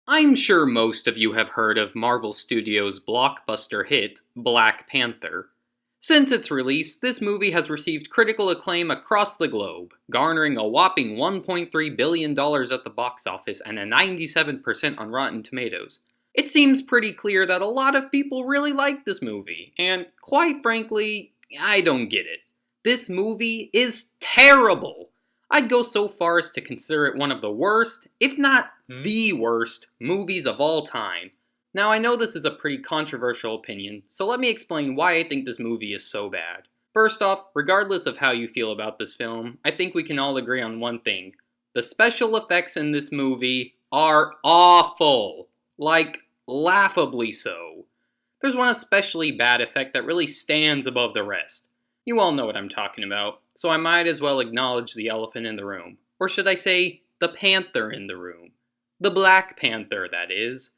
I'm sure most of you have heard of Marvel Studios' blockbuster hit, Black Panther. Since its release, this movie has received critical acclaim across the globe, garnering a whopping $1.3 billion at the box office and a 97% on Rotten Tomatoes. It seems pretty clear that a lot of people really like this movie, and quite frankly, I don't get it. This movie is terrible! I'd go so far as to consider it one of the worst, if not the worst, movies of all time. Now, I know this is a pretty controversial opinion, so let me explain why I think this movie is so bad. First off, regardless of how you feel about this film, I think we can all agree on one thing. The special effects in this movie are awful. Like, laughably so. There's one especially bad effect that really stands above the rest. You all know what I'm talking about, so I might as well acknowledge the elephant in the room. Or should I say, the panther in the room. The Black Panther, that is.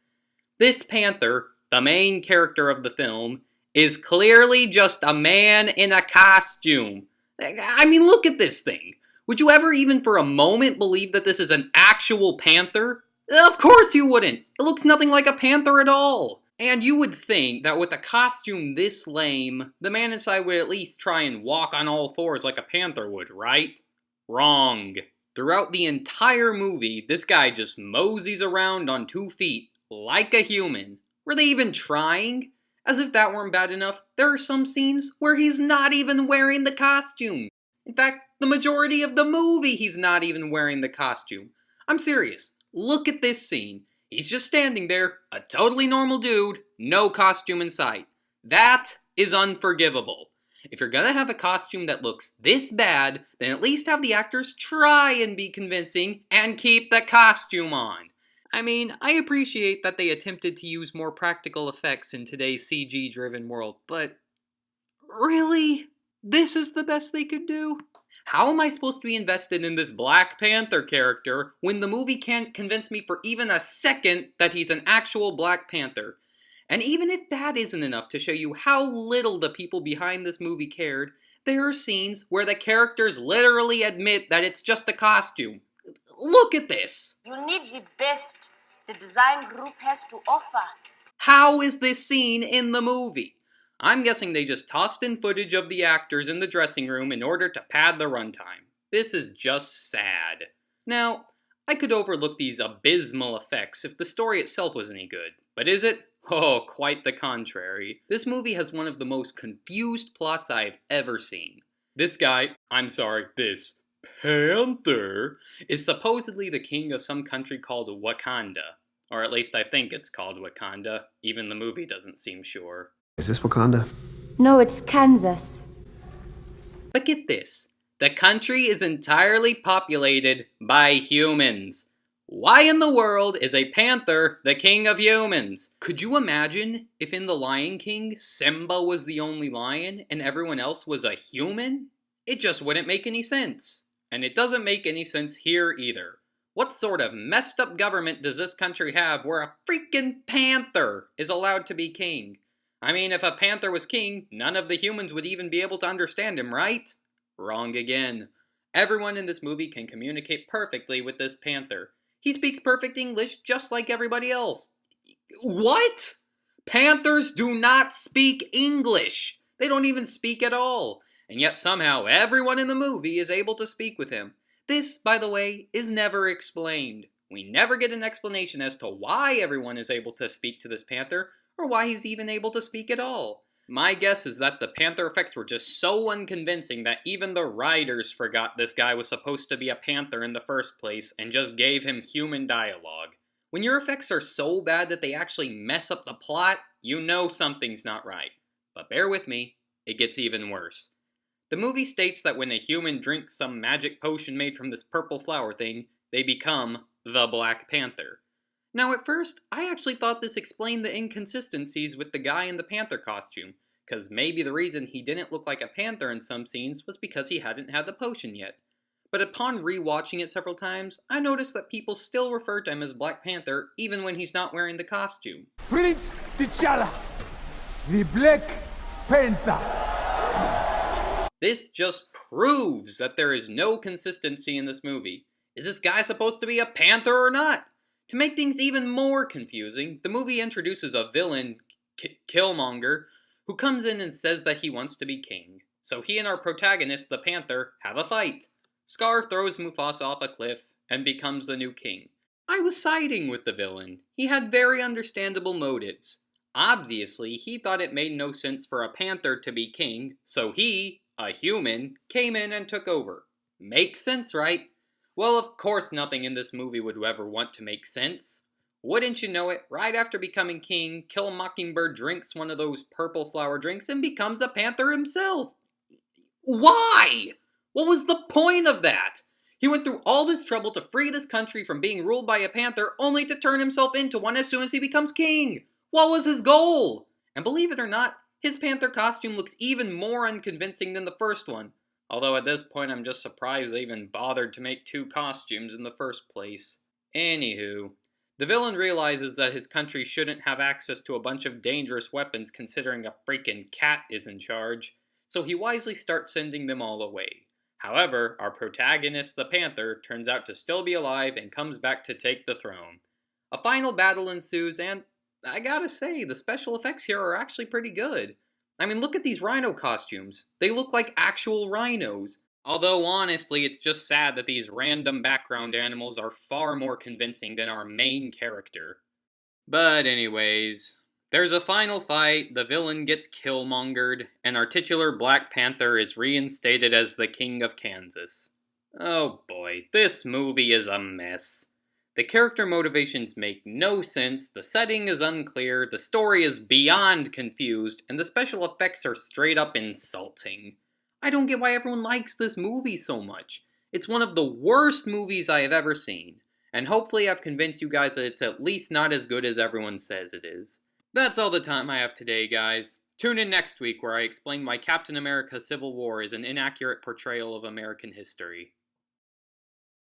This panther, the main character of the film, is clearly just a man in a costume. I mean, look at this thing. Would you ever even for a moment believe that this is an actual panther? Of course you wouldn't. It looks nothing like a panther at all. And you would think that with a costume this lame, the man inside would at least try and walk on all fours like a panther would, right? Wrong. Throughout the entire movie, this guy just moseys around on 2 feet, like a human. Were they even trying? As if that weren't bad enough, there are some scenes where he's not even wearing the costume. In fact, the majority of the movie he's not even wearing the costume. I'm serious. Look at this scene. He's just standing there, a totally normal dude, no costume in sight. That is unforgivable. If you're gonna have a costume that looks this bad, then at least have the actors try and be convincing and keep the costume on. I mean, I appreciate that they attempted to use more practical effects in today's CG-driven world, but really? This is the best they could do? How am I supposed to be invested in this Black Panther character when the movie can't convince me for even a second that he's an actual Black Panther? And even if that isn't enough to show you how little the people behind this movie cared, there are scenes where the characters literally admit that it's just a costume. Look at this! You need the best the design group has to offer. How is this scene in the movie? I'm guessing they just tossed in footage of the actors in the dressing room in order to pad the runtime. This is just sad. Now, I could overlook these abysmal effects if the story itself was any good, but is it? Oh, quite the contrary. This movie has one of the most confused plots I've ever seen. This Panther, is supposedly the king of some country called Wakanda. Or at least I think it's called Wakanda. Even the movie doesn't seem sure. Is this Wakanda? No, it's Kansas. But get this. The country is entirely populated by humans. Why in the world is a panther the king of humans? Could you imagine if in The Lion King, Simba was the only lion and everyone else was a human? It just wouldn't make any sense. And it doesn't make any sense here either. What sort of messed up government does this country have where a freaking panther is allowed to be king? I mean, if a panther was king, none of the humans would even be able to understand him, right? Wrong again. Everyone in this movie can communicate perfectly with this panther. He speaks perfect English just like everybody else. What? Panthers do not speak English. They don't even speak at all. And yet somehow everyone in the movie is able to speak with him. This, by the way, is never explained. We never get an explanation as to why everyone is able to speak to this panther, or why he's even able to speak at all. My guess is that the panther effects were just so unconvincing that even the writers forgot this guy was supposed to be a panther in the first place and just gave him human dialogue. When your effects are so bad that they actually mess up the plot, you know something's not right. But bear with me, it gets even worse. The movie states that when a human drinks some magic potion made from this purple flower thing, they become the Black Panther. Now at first, I actually thought this explained the inconsistencies with the guy in the panther costume, because maybe the reason he didn't look like a panther in some scenes was because he hadn't had the potion yet. But upon rewatching it several times, I noticed that people still refer to him as Black Panther even when he's not wearing the costume. Prince T'Challa, the Black Panther. This just proves that there is no consistency in this movie. Is this guy supposed to be a panther or not? To make things even more confusing, the movie introduces a villain, Killmonger, who comes in and says that he wants to be king. So he and our protagonist, the Panther, have a fight. Scar throws Mufasa off a cliff and becomes the new king. I was siding with the villain. He had very understandable motives. Obviously, he thought it made no sense for a panther to be king, so he, a human, came in and took over. Makes sense, right? Well, of course nothing in this movie would ever want to make sense. Wouldn't you know it, right after becoming king, Kill Mockingbird drinks one of those purple flower drinks and becomes a panther himself. Why? What was the point of that? He went through all this trouble to free this country from being ruled by a panther, only to turn himself into one as soon as he becomes king. What was his goal? And believe it or not, his panther costume looks even more unconvincing than the first one. Although at this point I'm just surprised they even bothered to make two costumes in the first place. Anywho, the villain realizes that his country shouldn't have access to a bunch of dangerous weapons considering a freaking cat is in charge, so he wisely starts sending them all away. However, our protagonist, the Panther, turns out to still be alive and comes back to take the throne. A final battle ensues, and I gotta say, the special effects here are actually pretty good. I mean, look at these rhino costumes. They look like actual rhinos. Although, honestly, it's just sad that these random background animals are far more convincing than our main character. But anyways, there's a final fight, the villain gets killmongered, and our titular Black Panther is reinstated as the King of Kansas. Oh boy, this movie is a mess. The character motivations make no sense, the setting is unclear, the story is beyond confused, and the special effects are straight up insulting. I don't get why everyone likes this movie so much. It's one of the worst movies I have ever seen, and hopefully I've convinced you guys that it's at least not as good as everyone says it is. That's all the time I have today, guys. Tune in next week where I explain why Captain America Civil War is an inaccurate portrayal of American history.